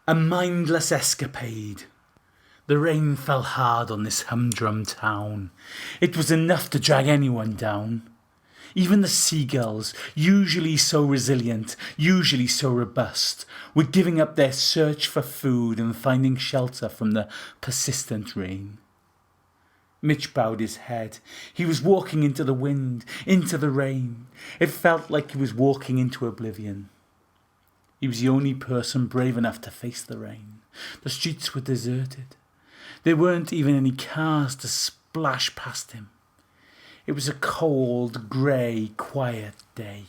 A mindless escapade. The rain fell hard on this humdrum town. It was enough to drag anyone down. Even the seagulls, usually so resilient, usually so robust, were giving up their search for food and finding shelter from the persistent rain. Mitch bowed his head. He was walking into the wind, into the rain. It felt like he was walking into oblivion. He was the only person brave enough to face the rain. The streets were deserted. There weren't even any cars to splash past him. It was a cold, grey, quiet day.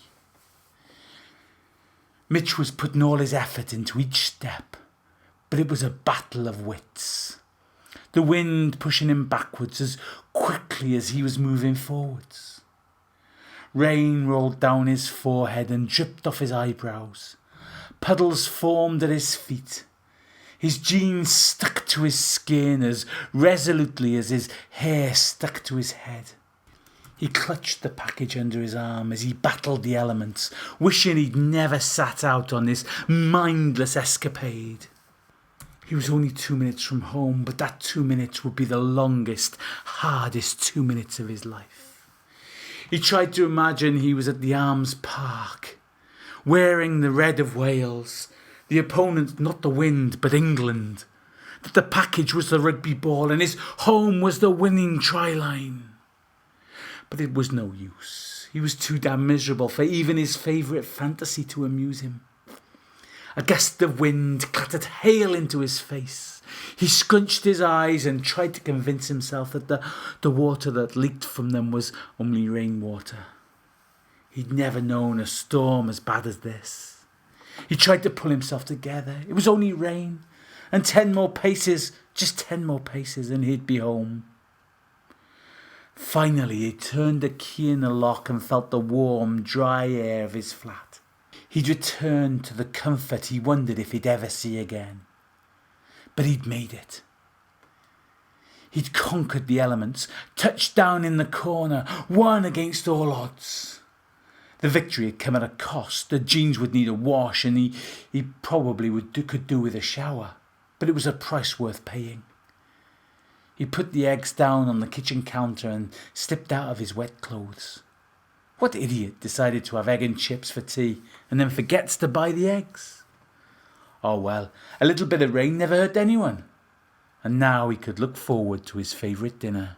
Mitch was putting all his effort into each step, but it was a battle of wits. The wind pushing him backwards as quickly as he was moving forwards. Rain rolled down his forehead and dripped off his eyebrows. Puddles formed at his feet. His jeans stuck to his skin as resolutely as his hair stuck to his head. He clutched the package under his arm as he battled the elements, wishing he'd never sat out on this mindless escapade. He was only 2 minutes from home, but that 2 minutes would be the longest, hardest 2 minutes of his life. He tried to imagine he was at the Arms Park, wearing the red of Wales, the opponent not the wind but England, that the package was the rugby ball and his home was the winning try line. But it was no use. He was too damn miserable for even his favourite fantasy to amuse him. A gust of wind clattered hail into his face. He scrunched his eyes and tried to convince himself that the water that leaked from them was only rainwater. He'd never known a storm as bad as this. He tried to pull himself together. It was only rain. And 10 more paces, just 10 more paces, and he'd be home. Finally, he turned the key in the lock and felt the warm, dry air of his flat. He'd returned to the comfort he wondered if he'd ever see again. But he'd made it. He'd conquered the elements, touched down in the corner, won against all odds. The victory had come at a cost. The jeans would need a wash and he probably could do with a shower. But it was a price worth paying. He put the eggs down on the kitchen counter and slipped out of his wet clothes. What idiot decided to have egg and chips for tea and then forgets to buy the eggs? Oh well, a little bit of rain never hurt anyone. And now he could look forward to his favourite dinner.